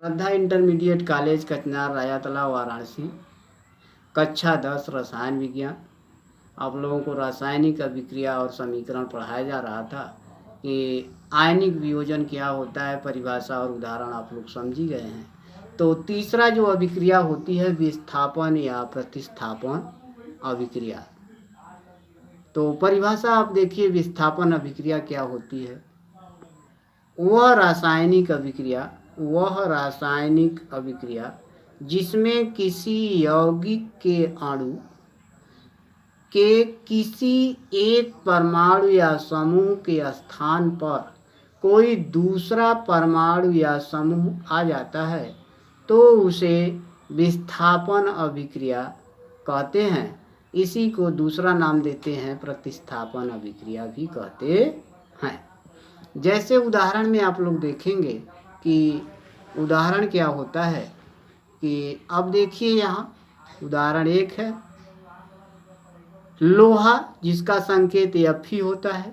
श्रद्धा intermediate college कचनार रायातला वाराणसी। कक्षा 10 रसायन विज्ञान। आप लोगों को रासायनिक अभिक्रिया और समीकरण पढ़ाया जा रहा था कि आयनिक वियोजन क्या होता है, परिभाषा और उदाहरण आप लोग समझ ही गए हैं। तो तीसरा जो अभिक्रिया होती है विस्थापन या प्रतिस्थापन अभिक्रिया। तो परिभाषा आप देखिए, विस्थापन अभिक्रिया क्या होती है। वह रासायनिक अभिक्रिया जिसमें किसी यौगिक के अणु के किसी एक परमाणु या समूह के स्थान पर कोई दूसरा परमाणु या समूह आ जाता है तो उसे विस्थापन अभिक्रिया कहते हैं। इसी को दूसरा नाम देते हैं प्रतिस्थापन अभिक्रिया भी कहते हैं। जैसे उदाहरण में आप लोग देखेंगे कि उदाहरण क्या होता है कि अब देखिए, यहाँ उदाहरण 1 है लोहा जिसका संकेत Fe होता है,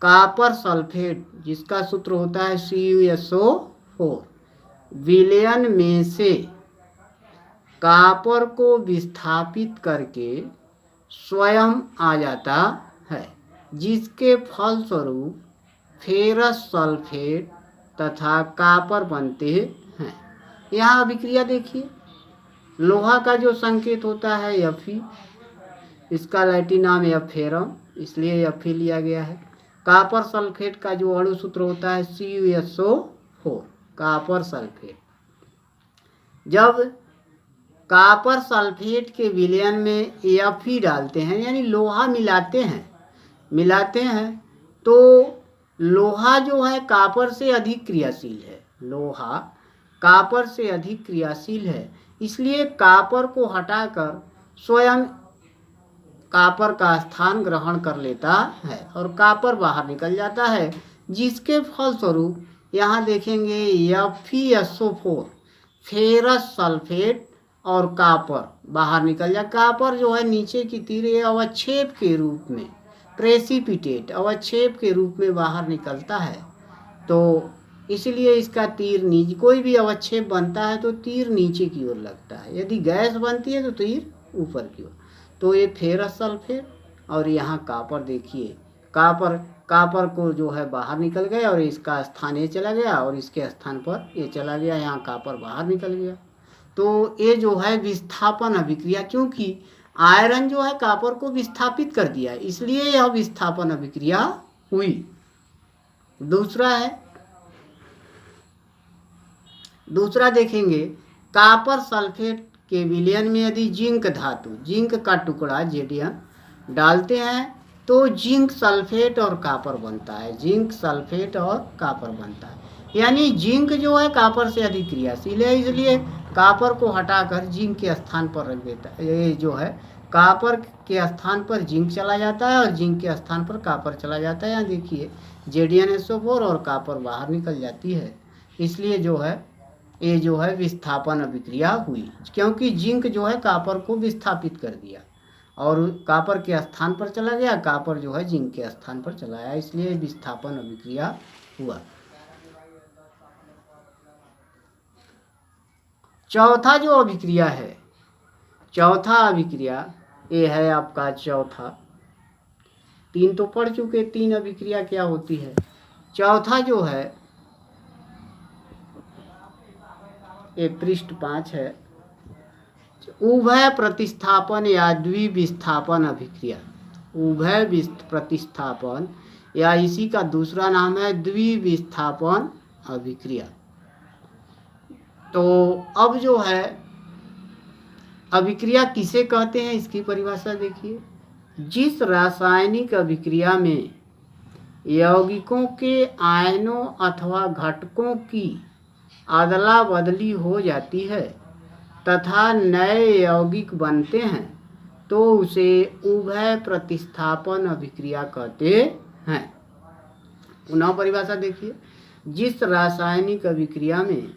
कॉपर सल्फेट जिसका सूत्र होता है CuSO4। विलयन में से कॉपर को विस्थापित करके स्वयं आ जाता है, जिसके फलस्वरूप फेरस सल्फेट तथा कॉपर बनते हैं। यहाँ अभिक्रिया देखिए, लोहा का जो संकेत होता है Fe, इसका लैटिन नाम है फेरम, इसलिए Fe लिया गया है। कॉपर सल्फेट का जो अणु सूत्र होता है CuSO4, कॉपर सल्फेट। जब कॉपर सल्फेट के विलयन में Fe डालते हैं, यानी लोहा मिलाते हैं तो लोहा जो है कॉपर से अधिक क्रियाशील है। लोहा कॉपर से अधिक क्रियाशील है, इसलिए कॉपर को हटाकर स्वयं कॉपर का स्थान ग्रहण कर लेता है और कॉपर बाहर निकल जाता है, जिसके फलस्वरूप यहाँ देखेंगे FeSO4 फेरस सल्फेट और कॉपर बाहर निकल जाए। कॉपर जो है नीचे की तीर अवक्षेप के रूप में, प्रेसिपिटेट अवक्षेप के रूप में बाहर निकलता है। तो इसलिए इसका तीर नीचे, कोई भी अवक्षेप बनता है तो तीर नीचे की ओर लगता है, यदि गैस बनती है तो तीर ऊपर की ओर। तो ये फेरस सल्फेट और यहाँ कॉपर देखिए, कॉपर को जो है बाहर निकल गया और इसका स्थान ये चला गया और इसके स्थान पर ये चला गया, यहाँ कॉपर बाहर निकल गया। तो ये जो है विस्थापन अभिक्रिया, क्योंकि आयरन जो है कॉपर को विस्थापित कर दिया, इसलिए यह विस्थापन अभिक्रिया हुई। दूसरा देखेंगे, कॉपर सल्फेट के विलयन में यदि जिंक धातु, जिंक का टुकड़ा Zn डालते हैं तो जिंक सल्फेट और कॉपर बनता है। जिंक सल्फेट और कॉपर बनता है, यानी जिंक जो है कॉपर से अधिक क्रियाशील है, इसलिए कॉपर को हटाकर जिंक के स्थान पर रख देता है। ये जो है कॉपर के स्थान पर जिंक चला जाता है और जिंक के स्थान पर कॉपर चला जाता है। यहाँ देखिए ZnSO4 और कॉपर बाहर निकल जाती है, इसलिए जो है ये जो है विस्थापन अभिक्रिया हुई, क्योंकि जिंक जो है कॉपर को विस्थापित कर दिया और कॉपर के स्थान पर चला गया, कॉपर जो है जिंक के स्थान पर चला गया, इसलिए विस्थापन अभिक्रिया हुआ। चौथा जो अभिक्रिया है, चौथा अभिक्रिया ये है आपका चौथा। 3 तो पढ़ चुके, 3 अभिक्रिया क्या होती है। चौथा जो है ये पृष्ठ 5 है, उभय प्रतिस्थापन या द्विविस्थापन अभिक्रिया। उभय प्रतिस्थापन या इसी का दूसरा नाम है द्विविस्थापन अभिक्रिया। तो अब जो है अभिक्रिया किसे कहते हैं, इसकी परिभाषा देखिए। जिस रासायनिक अभिक्रिया में यौगिकों के आयनों अथवा घटकों की अदला बदली हो जाती है तथा नए यौगिक बनते हैं तो उसे उभय प्रतिस्थापन अभिक्रिया कहते हैं। पुनः परिभाषा देखिए, जिस रासायनिक अभिक्रिया में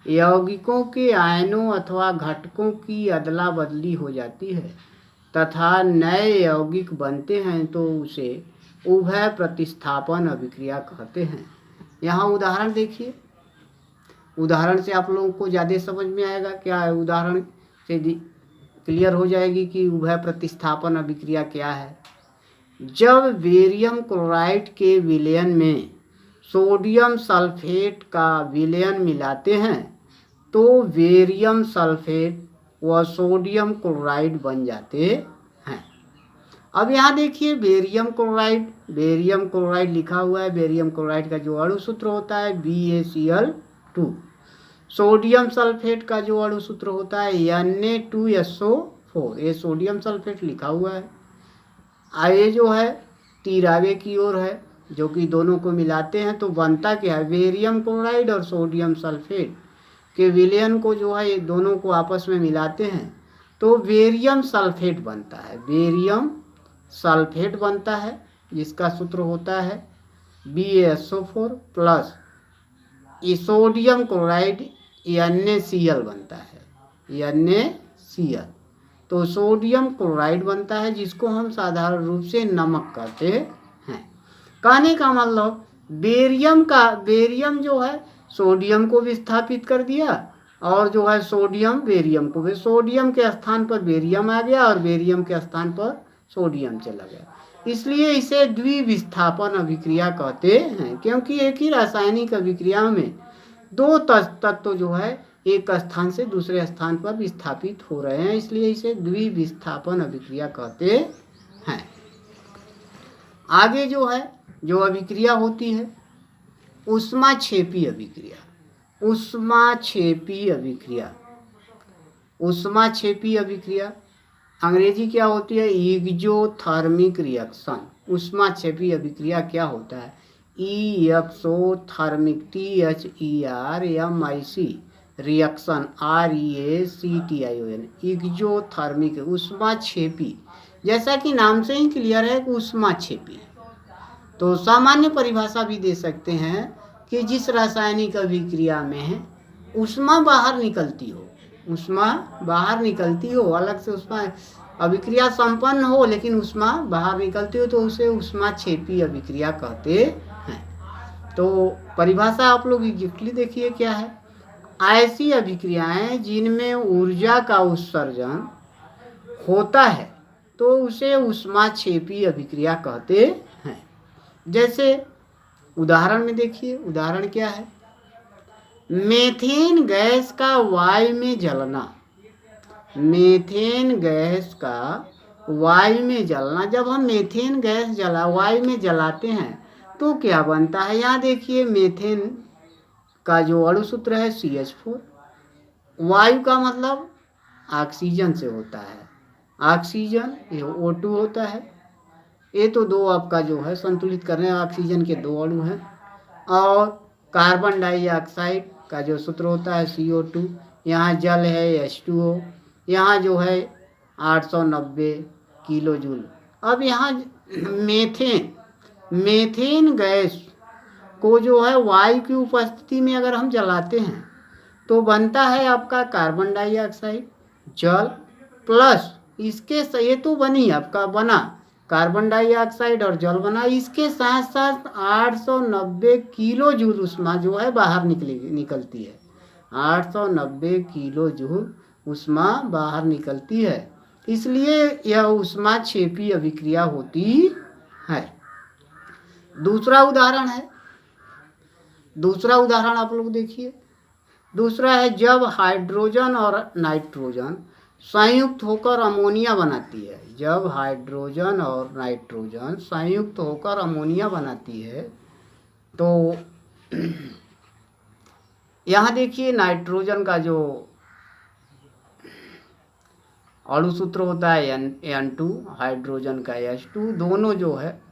यौगिकों के आयनों अथवा घटकों की अदला बदली हो जाती है तथा नए यौगिक बनते हैं तो उसे उभय प्रतिस्थापन अभिक्रिया कहते हैं। यहाँ उदाहरण देखिए, उदाहरण से आप लोगों को ज़्यादा समझ में आएगा। क्या है, उदाहरण से क्लियर हो जाएगी कि उभय प्रतिस्थापन अभिक्रिया क्या है। जब बेरियम क्लोराइड के विलयन में सोडियम सल्फेट का विलयन मिलाते हैं तो बेरियम सल्फेट व सोडियम क्लोराइड बन जाते हैं। अब यहाँ देखिए बेरियम क्लोराइड लिखा हुआ है। बेरियम क्लोराइड का जो अणु सूत्र होता है BaCl2। सोडियम सल्फेट का जो अणु सूत्र होता है Na2SO4। ये सोडियम सल्फेट लिखा हुआ है। ये जो है तीर आगे की ओर है, जो कि दोनों को मिलाते हैं तो बनता क्या है, बेरियम क्लोराइड और सोडियम सल्फेट के विलयन को जो है ये दोनों को आपस में मिलाते हैं तो बेरियम सल्फेट बनता है। बेरियम सल्फेट बनता है जिसका सूत्र होता है BaSO4 plus sodium chloride NaCl बनता है, NaCl। तो सोडियम क्लोराइड बनता है जिसको हम साधारण रूप से नमक कहते हैं। कहने का मतलब बेरियम जो है सोडियम को विस्थापित कर दिया और जो है सोडियम बेरियम को, सोडियम के स्थान पर बेरियम आ गया और बेरियम के स्थान पर सोडियम चला गया। इसलिए इसे द्विविस्थापन अभिक्रिया कहते हैं, क्योंकि एक ही रासायनिक अभिक्रिया में दो तत्व जो है एक स्थान से दूसरे स्थान पर विस्थापित हो रहे हैं, इसलिए इसे द्विविस्थापन अभिक्रिया कहते हैं। आगे जो है जो अभिक्रिया होती है ऊष्माक्षेपी अभिक्रिया। ऊष्माक्षेपी अभिक्रिया अंग्रेजी क्या होती है, एक्सोथर्मिक रिएक्शन। ऊष्माक्षेपी अभिक्रिया क्या होता है, exothermic THERMIC reaction REACTION exothermic ऊष्माक्षेपी। जैसा कि नाम से ही क्लियर है कि ऊष्माक्षेपी। तो सामान्य परिभाषा भी दे सकते हैं कि जिस रासायनिक अभिक्रिया में ऊष्मा बाहर निकलती हो, अलग से ऊष्मा अभिक्रिया संपन्न हो लेकिन ऊष्मा बाहर निकलती हो तो उसे ऊष्माक्षेपी अभिक्रिया कहते हैं। तो परिभाषा आप लोग एग्जैक्टली देखिए क्या है, ऐसी अभिक्रियाएं जिनमें ऊर्जा का उत्सर्जन होता है तो उसे ऊष्माक्षेपी अभिक्रिया कहते हैं। जैसे उदाहरण में देखिए, उदाहरण क्या है, मीथेन गैस का वायु में जलना। मीथेन गैस का वायु में जलना, जब हम मीथेन गैस वायु में जलाते हैं तो क्या बनता है, यहाँ देखिए मीथेन का जो अणु सूत्र है CH4। वायु का मतलब ऑक्सीजन से होता है, ऑक्सीजन ये O2 होता है। ये तो दो आपका जो है संतुलित करने ऑक्सीजन के दो अणु हैं। और कार्बन डाइऑक्साइड का जो सूत्र होता है CO2। यहाँ जल है H2O। यहाँ जो है 890 किलो जूल। अब यहाँ मीथेन गैस को जो है वायु की उपस्थिति में अगर हम जलाते हैं तो बनता है आपका कार्बन डाइऑक्साइड, जल प्लस इसके, ये तो बनी आपका बना कार्बन डाइऑक्साइड और जल बना, इसके साथ साथ 890 किलो जूल ऊष्मा जो है बाहर निकलती है। 890 किलो जूल ऊष्मा बाहर निकलती है, इसलिए यह ऊष्माक्षेपी अभिक्रिया होती है। दूसरा उदाहरण आप लोग देखिए। दूसरा है जब हाइड्रोजन और नाइट्रोजन संयुक्त होकर अमोनिया बनाती है। जब हाइड्रोजन और नाइट्रोजन संयुक्त होकर अमोनिया बनाती है तो यहाँ देखिए नाइट्रोजन का जो अणु सूत्र होता है N2, हाइड्रोजन का H2, दोनों जो है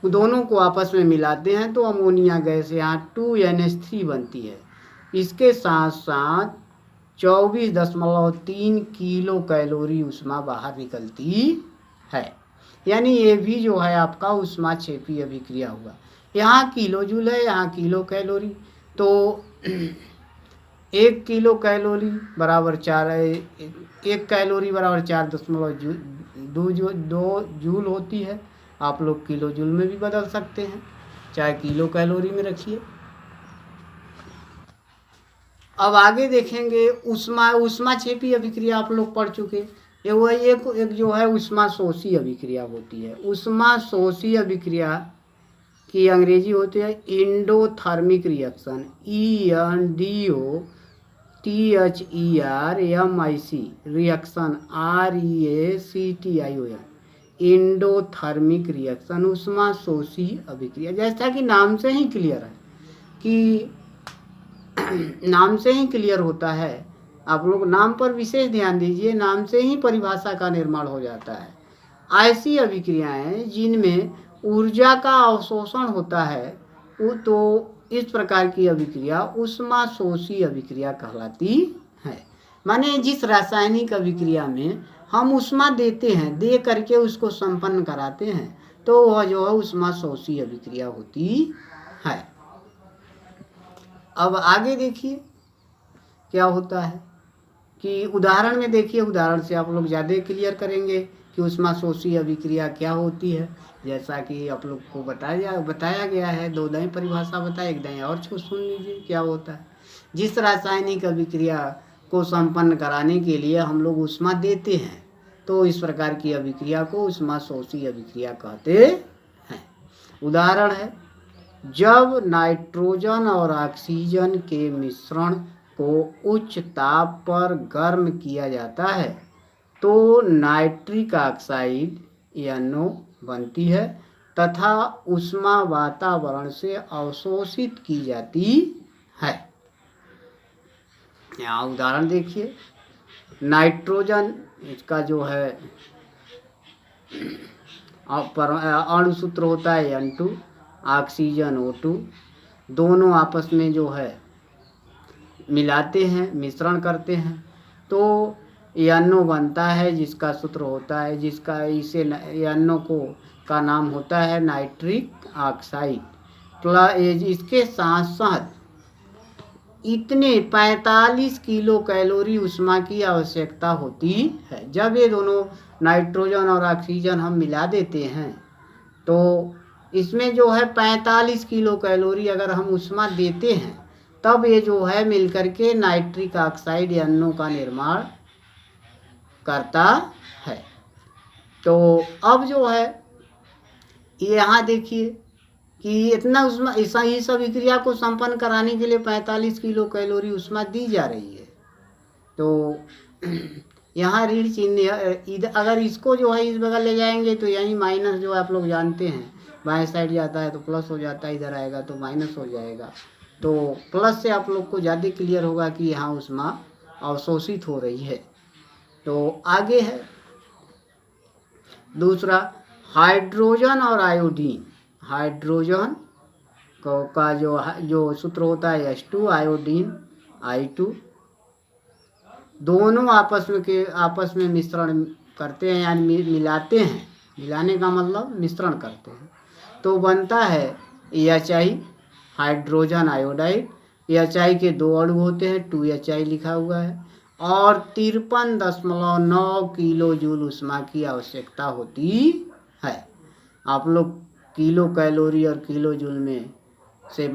दोनों को आपस में मिलाते हैं तो अमोनिया गैस यहाँ 2NH3 बनती है। इसके साथ साथ 24.3 किलो कैलोरी ऊष्मा बाहर निकलती है। यानी ये भी जो है आपका ऊष्माक्षेपी अभिक्रिया हुआ। यहाँ किलो जूल है, यहाँ किलो कैलोरी, तो 1 किलो कैलोरी बराबर 1 कैलोरी बराबर 4.2 जूल होती है। आप लोग किलो जूल में भी बदल सकते हैं, चाहे किलो कैलोरी में रखिए। अब आगे देखेंगे ऊष्माक्षेपी अभिक्रिया आप लोग पढ़ चुके। ये वो एक जो है ऊष्माशोषी अभिक्रिया होती है। ऊष्माशोषी अभिक्रिया की अंग्रेजी होती है endothermic reaction, ENDOTHERMIC reaction, REACTION, endothermic reaction, ऊष्माशोषी अभिक्रिया। जैसा कि नाम से ही क्लियर है कि नाम से ही क्लियर होता है, आप लोग नाम पर विशेष ध्यान दीजिए, नाम से ही परिभाषा का निर्माण हो जाता है। ऐसी अभिक्रियाएं जिनमें ऊर्जा का अवशोषण होता है तो इस प्रकार की अभिक्रिया ऊष्माशोषी अभिक्रिया कहलाती है। माने जिस रासायनिक अभिक्रिया में हम ऊष्मा देते हैं, दे करके उसको संपन्न कराते हैं, तो वह जो है ऊष्माशोषी अभिक्रिया होती है। अब आगे देखिए क्या होता है कि उदाहरण में देखिए, उदाहरण से आप लोग ज़्यादा क्लियर करेंगे कि ऊष्माशोषी अभिक्रिया क्या होती है। जैसा कि आप लोग को बताया गया है, दो दाएं परिभाषा बताए, एक दाएं और सुन लीजिए क्या होता है। जिस रासायनिक अभिक्रिया को संपन्न कराने के लिए हम लोग ऊष्मा देते हैं, तो इस प्रकार की अभिक्रिया को ऊष्माशोषी अभिक्रिया कहते हैं। उदाहरण है, जब नाइट्रोजन और ऑक्सीजन के मिश्रण को उच्च ताप पर गर्म किया जाता है तो नाइट्रिक ऑक्साइड NO बनती है तथा ऊष्मा वातावरण से अवशोषित की जाती है। यहाँ उदाहरण देखिए, नाइट्रोजन इसका जो है अणु सूत्र होता है N2, ऑक्सीजन O2, दोनों आपस में जो है मिलाते हैं, मिश्रण करते हैं तो NO बनता है, जिसका सूत्र होता है, जिसका इसे NO का नाम होता है नाइट्रिक ऑक्साइड। प्लस इसके साथ साथ इतने 45 किलो कैलोरी ऊष्मा की आवश्यकता होती है। जब ये दोनों नाइट्रोजन और ऑक्सीजन हम मिला देते हैं तो इसमें जो है 45 किलो कैलोरी अगर हम ऊष्मा देते हैं, तब ये जो है मिलकर के नाइट्रिक ऑक्साइड NO का निर्माण करता है। तो अब जो है यहाँ देखिए कि इतना ऊष्मा, इस अभिक्रिया को संपन्न कराने के लिए 45 किलो कैलोरी ऊष्मा दी जा रही है। तो यहाँ ऋण चिन्ह, अगर इसको जो है इस बगल ले जाएंगे तो यहीं माइनस जो आप लोग जानते हैं, बाएं साइड जाता है तो प्लस हो जाता है, इधर आएगा तो माइनस हो जाएगा। तो प्लस से आप लोग को ज़्यादा क्लियर होगा कि यहाँ ऊष्मा अवशोषित हो रही है। तो आगे है दूसरा, हाइड्रोजन और आयोडीन। हाइड्रोजन का जो सूत्र होता है H2, आयोडीन I2, दोनों आपस में मिश्रण करते हैं, यानी मिलाते हैं। मिलाने का मतलब मिश्रण करते हैं, तो बनता है HI, हाइड्रोजन आयोडाइड। HI के दो अणु होते हैं, 2HI लिखा हुआ है, और 53.9 किलो जूल ऊष्मा की आवश्यकता होती है। आप लोग किलो कैलोरी और किलो जूल में से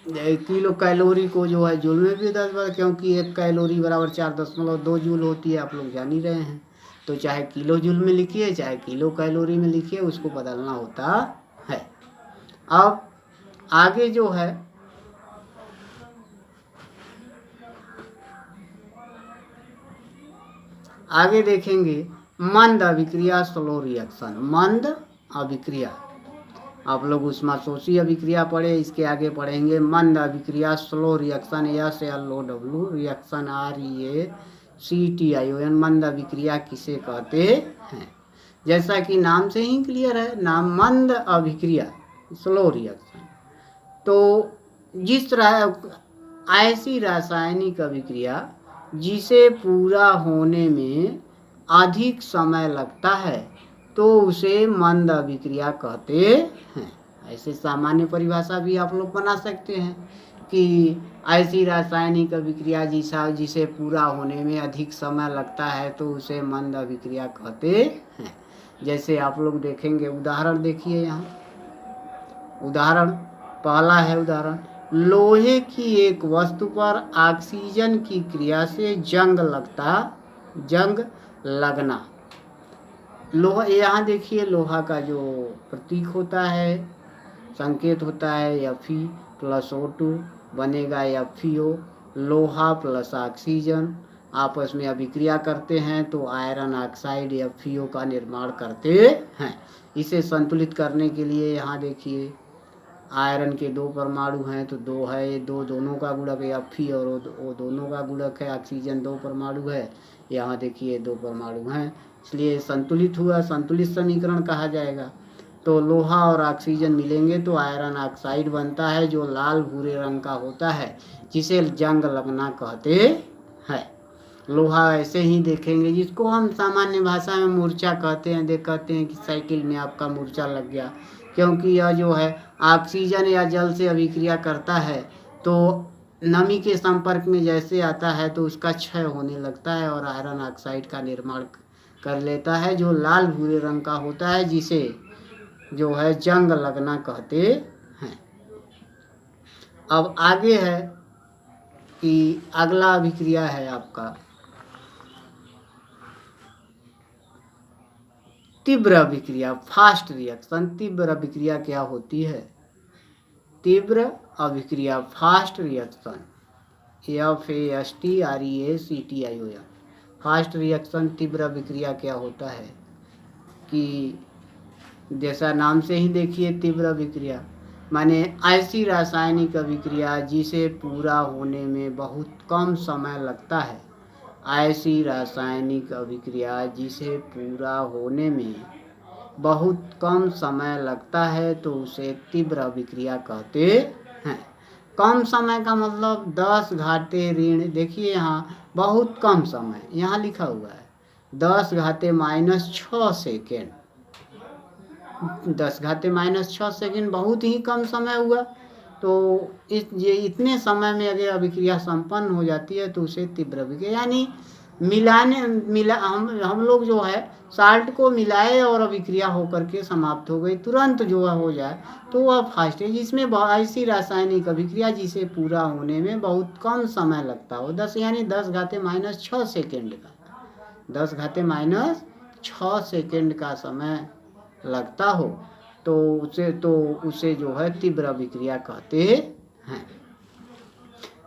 किलो कैलोरी को जो है जूल में भी 10 बार, क्योंकि 1 कैलोरी बराबर 4.2 जूल होती है, आप लोग जान ही रहे हैं। तो चाहे किलो जूल में लिखिए चाहे किलो कैलोरी में लिखिए, उसको बदलना होता है। अब आगे जो है आगे देखेंगे मंद अभिक्रिया, स्लो रिएक्शन। मंद अभिक्रिया आप लोग ऊष्माशोषी अभिक्रिया पढ़े, इसके आगे पढ़ेंगे मंद अभिक्रिया, slow reaction, SLOW reaction, REACTION। मंद अभिक्रिया किसे कहते हैं? जैसा कि नाम से ही क्लियर है, नाम मंद अभिक्रिया, स्लो रिएक्शन। तो ऐसी रासायनिक अभिक्रिया जिसे पूरा होने में अधिक समय लगता है तो उसे मंद अभिक्रिया कहते हैं। ऐसे सामान्य परिभाषा भी आप लोग बना सकते हैं कि ऐसी रासायनिक अभिक्रिया जिसे पूरा होने में अधिक समय लगता है तो उसे मंद अभिक्रिया कहते हैं। जैसे आप लोग देखेंगे, उदाहरण देखिए, यहाँ उदाहरण पहला है, उदाहरण लोहे की एक वस्तु पर ऑक्सीजन की क्रिया से जंग लगना। लोहा, यहाँ देखिए लोहा का जो प्रतीक होता है, संकेत होता है Fe+O2 बनेगा FeO। लोहा प्लस ऑक्सीजन आपस में अभिक्रिया करते हैं तो आयरन ऑक्साइड FeO का निर्माण करते हैं। इसे संतुलित करने के लिए यहाँ देखिए आयरन के 2 परमाणु हैं तो 2 है, 2 दोनों का गुणक है Fe और वो दोनों का गुणक है। ऑक्सीजन 2 परमाणु है, यहाँ देखिए 2 परमाणु हैं, इसलिए संतुलित हुआ, संतुलित समीकरण कहा जाएगा। तो लोहा और ऑक्सीजन मिलेंगे तो आयरन ऑक्साइड बनता है जो लाल भूरे रंग का होता है, जिसे जंग लगना कहते हैं। लोहा ऐसे ही देखेंगे, जिसको हम सामान्य भाषा में मूर्छा कहते हैं। कहते हैं कि साइकिल में आपका मूर्छा लग गया, क्योंकि यह जो है ऑक्सीजन या जल से अभिक्रिया करता है तो नमी के संपर्क में जैसे आता है तो उसका क्षय होने लगता है और आयरन ऑक्साइड का निर्माण कर लेता है जो लाल भूरे रंग का होता है, जिसे जो है जंग लगना कहते हैं। अब आगे है कि अगला अभिक्रिया है आपका तीव्र अभिक्रिया, फास्ट रिएक्शन। तीव्र अभिक्रिया क्या होती है? तीव्र अभिक्रिया, fast reaction, FAST REACTION। Fast reaction, तीव्र अभिक्रिया क्या होता है कि जैसा नाम से ही देखिए तीव्र अभिक्रिया माने ऐसी रासायनिक अभिक्रिया जिसे पूरा होने में बहुत कम समय लगता है। ऐसी रासायनिक अभिक्रिया जिसे पूरा होने में बहुत कम समय लगता है तो उसे तीव्र अभिक्रिया कहते हैं। कम समय का मतलब 10 घाते ऋण, देखिए यहाँ बहुत कम समय यहाँ लिखा हुआ है 10 घाते -6 सेकेंड। 10 घाते -6 सेकेंड बहुत ही कम समय हुआ, तो ये इतने समय में अगर अभिक्रिया संपन्न हो जाती है तो उसे तीव्र अभिक्रिया, यानी हम लोग जो है साल्ट को मिलाए और अभिक्रिया होकर के समाप्त हो गई, तुरंत जो है हो जाए तो वह फास्ट है। जिसमें ऐसी रासायनिक अभिक्रिया जिसे पूरा होने में बहुत कम समय लगता हो, 10 यानी 10 घाते -6 सेकेंड का, 10 घाते -6 सेकेंड का समय लगता हो तो उसे जो है तीव्र अभिक्रिया कहते हैं।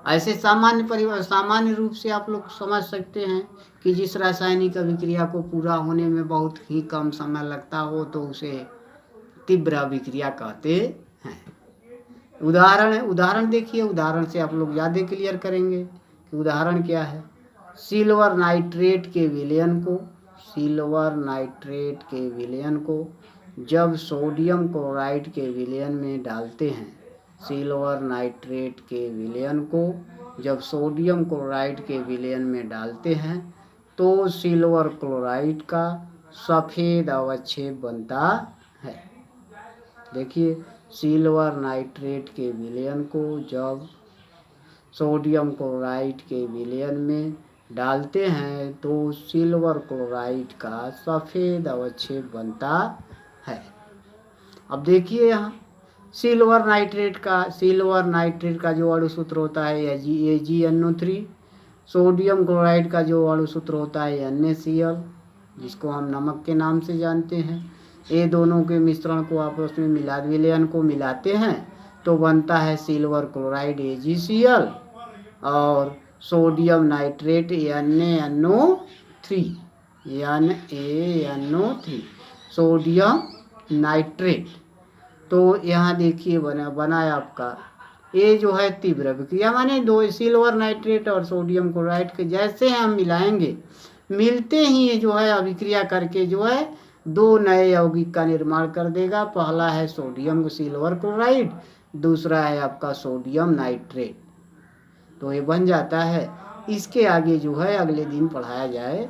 ऐसे सामान्य रूप से आप लोग समझ सकते हैं कि जिस रासायनिक अभिक्रिया को पूरा होने में बहुत ही कम समय लगता हो तो उसे तीव्र अभिक्रिया कहते हैं। उदाहरण देखिए, उदाहरण से आप लोग ज़्यादा क्लियर करेंगे कि उदाहरण क्या है। सिल्वर नाइट्रेट के विलयन को जब सोडियम क्लोराइड के विलयन में डालते हैं, सिल्वर नाइट्रेट के विलयन को जब सोडियम क्लोराइड के विलयन में डालते हैं तो सिल्वर क्लोराइड का सफ़ेद अवक्षेप बनता है। देखिए, सिल्वर नाइट्रेट के विलयन को जब सोडियम क्लोराइड के विलयन में डालते हैं तो सिल्वर क्लोराइड का सफ़ेद अवक्षेप बनता है। अब देखिए यहाँ सिल्वर नाइट्रेट का जो अणु सूत्र होता है AgNO3, सोडियम क्लोराइड का जो अणु सूत्र होता है NaCl, जिसको हम नमक के नाम से जानते हैं। ये दोनों के मिश्रण को आपस में विलयन को मिलाते हैं तो बनता है सिल्वर क्लोराइड AgCl और sodium nitrate NaNO3 sodium nitrate. तो यहाँ देखिए बना है आपका, ये जो है तीव्र अभिक्रिया माने दो सिल्वर नाइट्रेट और सोडियम क्लोराइड के जैसे हम मिलाएंगे, मिलते ही ये जो है अभिक्रिया करके जो है 2 नए यौगिक का निर्माण कर देगा। पहला है सोडियम सिल्वर क्लोराइड, दूसरा है आपका सोडियम नाइट्रेट। तो ये बन जाता है। इसके आगे जो है अगले दिन पढ़ाया जाए।